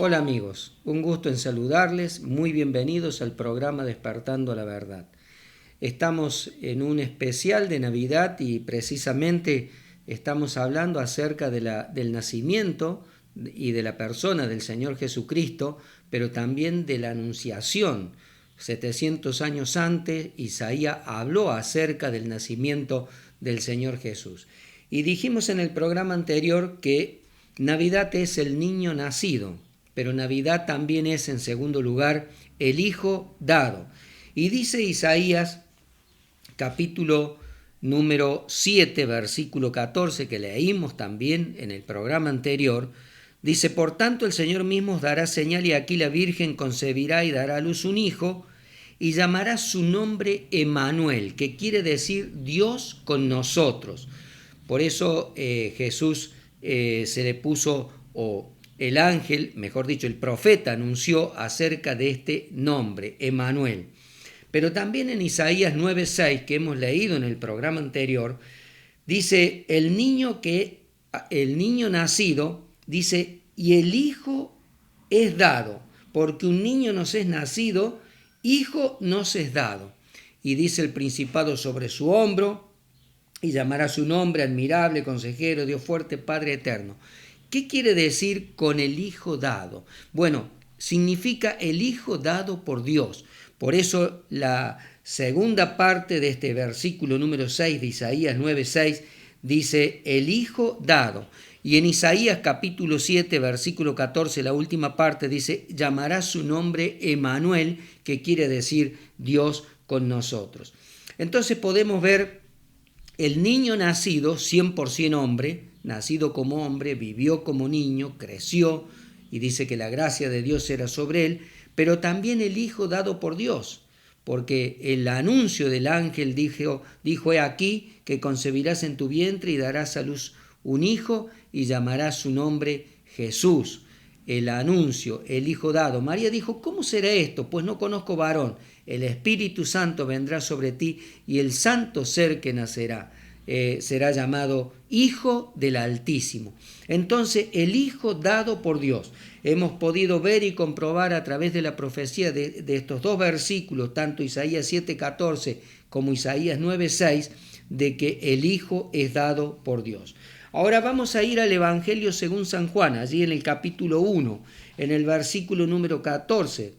Hola amigos, un gusto en saludarles, muy bienvenidos al programa Despertando la Verdad. Estamos en un especial de Navidad y precisamente estamos hablando acerca del nacimiento y de la persona del Señor Jesucristo, pero también de la anunciación. 700 años antes, Isaías habló acerca del nacimiento del Señor Jesús. Y dijimos en el programa anterior que Navidad es el niño nacido, pero Navidad también es, en segundo lugar, el Hijo dado. Y dice Isaías, capítulo número 7, versículo 14, que leímos también en el programa anterior, dice: por tanto el Señor mismo os dará señal, y aquí la Virgen concebirá y dará a luz un hijo, y llamará su nombre Emmanuel, que quiere decir Dios con nosotros. Por eso Jesús se le puso, el ángel, mejor dicho, el profeta anunció acerca de este nombre, Emmanuel. Pero también en Isaías 9:6, que hemos leído en el programa anterior, dice: el niño nacido, dice, y el hijo es dado, porque un niño nos es nacido, hijo nos es dado. Y dice: el principado sobre su hombro, y llamará su nombre admirable, consejero, Dios fuerte, Padre eterno. ¿Qué quiere decir con el hijo dado? Bueno, significa el hijo dado por Dios. Por eso la segunda parte de este versículo número 6 de Isaías 9:6 dice: el hijo dado. Y en Isaías capítulo 7, versículo 14, la última parte dice: llamará su nombre Emmanuel, que quiere decir Dios con nosotros. Entonces podemos ver el niño nacido, 100% hombre, nacido como hombre, vivió como niño, creció, y dice que la gracia de Dios era sobre él, pero también el hijo dado por Dios, porque el anuncio del ángel dijo: he aquí que concebirás en tu vientre y darás a luz un hijo y llamarás su nombre Jesús. El anuncio, el hijo dado. María dijo: ¿cómo será esto? Pues no conozco varón. El Espíritu Santo vendrá sobre ti, y el santo ser que nacerá será llamado Hijo del Altísimo. Entonces, el Hijo dado por Dios. Hemos podido ver y comprobar a través de la profecía de estos dos versículos, tanto Isaías 7:14 como Isaías 9:6, de que el Hijo es dado por Dios. Ahora vamos a ir al Evangelio según San Juan, allí en el capítulo 1, en el versículo número 14.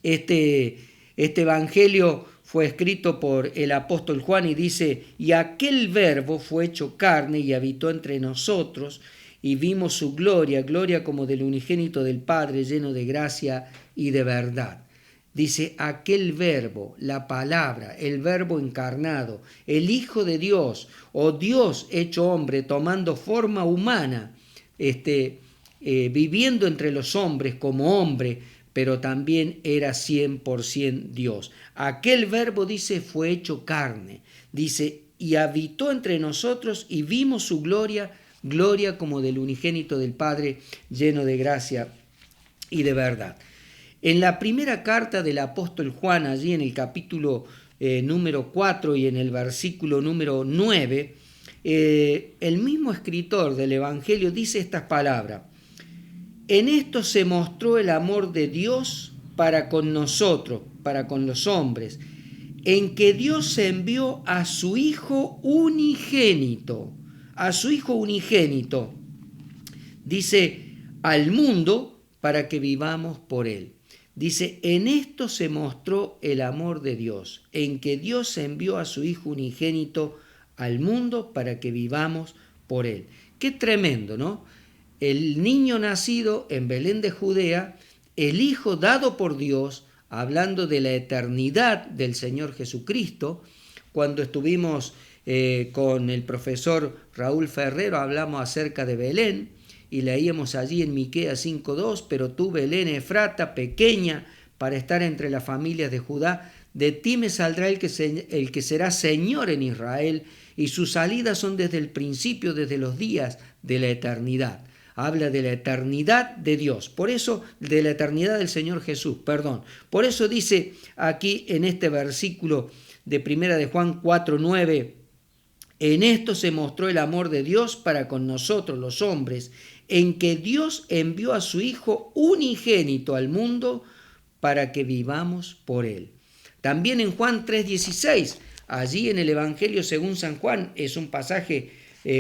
Este Evangelio fue escrito por el apóstol Juan y dice: y aquel verbo fue hecho carne y habitó entre nosotros, y vimos su gloria, gloria como del unigénito del Padre, lleno de gracia y de verdad. Dice: aquel verbo, la palabra, el verbo encarnado, el Hijo de Dios, o Dios hecho hombre, tomando forma humana, viviendo entre los hombres como hombre, pero también era 100% Dios. Aquel verbo, dice, fue hecho carne, dice, y habitó entre nosotros, y vimos su gloria, gloria como del unigénito del Padre, lleno de gracia y de verdad. En la primera carta del apóstol Juan, allí en el capítulo número 4 y en el versículo número 9, el mismo escritor del Evangelio dice estas palabras: en esto se mostró el amor de Dios para con nosotros, para con los hombres, en que Dios envió a su Hijo unigénito, dice, al mundo para que vivamos por él. Dice: en esto se mostró el amor de Dios, en que Dios envió a su Hijo unigénito al mundo para que vivamos por él. Qué tremendo, ¿no? El niño nacido en Belén de Judea, el Hijo dado por Dios, hablando de la eternidad del Señor Jesucristo. Cuando estuvimos con el profesor Raúl Ferrero, hablamos acerca de Belén, y leíamos allí en Miqueas 5:2: pero tú, Belén Efrata, pequeña para estar entre las familias de Judá, de ti me saldrá el que será Señor en Israel, y sus salidas son desde el principio, desde los días de la eternidad. Habla de la eternidad de Dios, por eso, de la eternidad del Señor Jesús, perdón. Por eso dice aquí en este versículo de 1 de Juan 4:9, En esto se mostró el amor de Dios para con nosotros los hombres, en que Dios envió a su Hijo unigénito al mundo para que vivamos por él. También en Juan 3:16, allí en el Evangelio según San Juan, es un pasaje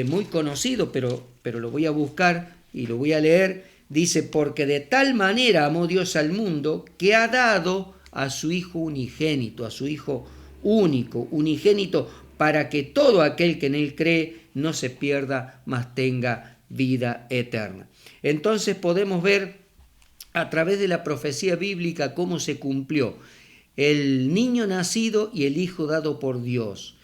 muy conocido, pero lo voy a buscar y lo voy a leer. Dice, porque de tal manera amó Dios al mundo que ha dado a su Hijo unigénito, a su Hijo único, unigénito, para que todo aquel que en él cree no se pierda, mas tenga vida eterna. Entonces podemos ver a través de la profecía bíblica cómo se cumplió el niño nacido y el hijo dado por Dios.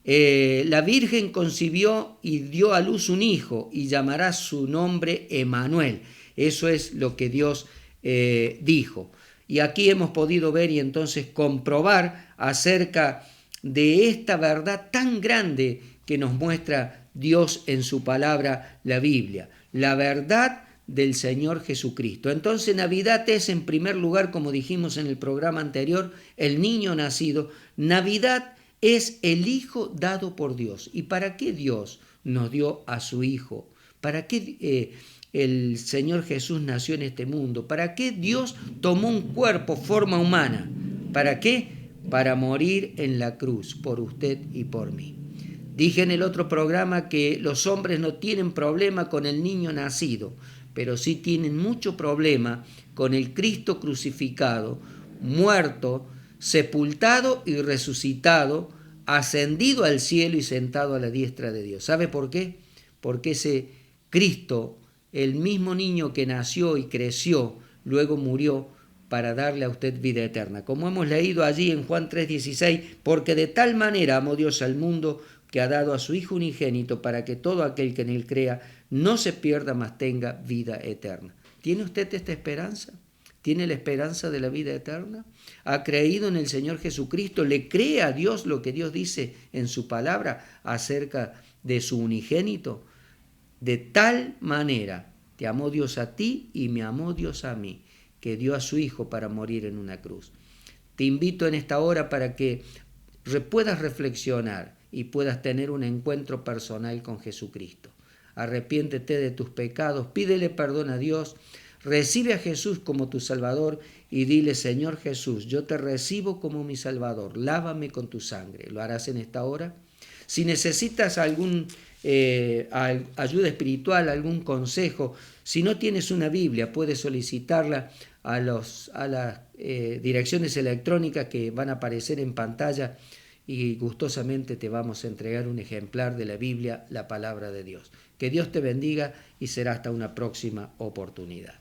La Virgen concibió y dio a luz un hijo y llamará su nombre Emmanuel. Eso es lo que Dios dijo. Y aquí hemos podido ver y entonces comprobar acerca de esta verdad tan grande que nos muestra Dios en su palabra, la Biblia. La verdad del Señor Jesucristo. Entonces Navidad es, en primer lugar, como dijimos en el programa anterior, el niño nacido. Navidad es el Hijo dado por Dios. ¿Y para qué Dios nos dio a su Hijo? ¿Para qué el Señor Jesús nació en este mundo? ¿Para qué Dios tomó un cuerpo, forma humana? ¿Para qué? Para morir en la cruz por usted y por mí. Dije en el otro programa que los hombres no tienen problema con el niño nacido, pero sí tienen mucho problema con el Cristo crucificado, muerto, sepultado y resucitado, ascendido al cielo y sentado a la diestra de Dios. ¿Sabe por qué? Porque ese Cristo, el mismo niño que nació y creció, luego murió para darle a usted vida eterna. Como hemos leído allí en Juan 3:16, porque de tal manera amó Dios al mundo que ha dado a su Hijo unigénito para que todo aquel que en él crea no se pierda, mas tenga vida eterna. ¿Tiene usted esta esperanza? ¿Tiene la esperanza de la vida eterna? ¿Ha creído en el Señor Jesucristo? ¿Le cree a Dios lo que Dios dice en su palabra acerca de su unigénito? De tal manera te amó Dios a ti y me amó Dios a mí, que dio a su Hijo para morir en una cruz. Te invito en esta hora para que puedas reflexionar y puedas tener un encuentro personal con Jesucristo. Arrepiéntete de tus pecados, pídele perdón a Dios, recibe a Jesús como tu Salvador y dile, Señor Jesús, yo te recibo como mi Salvador, lávame con tu sangre. ¿Lo harás en esta hora? Si necesitas algún ayuda espiritual, algún consejo, si no tienes una Biblia, puedes solicitarla a las direcciones electrónicas que van a aparecer en pantalla y gustosamente te vamos a entregar un ejemplar de la Biblia, la palabra de Dios. Que Dios te bendiga y será hasta una próxima oportunidad.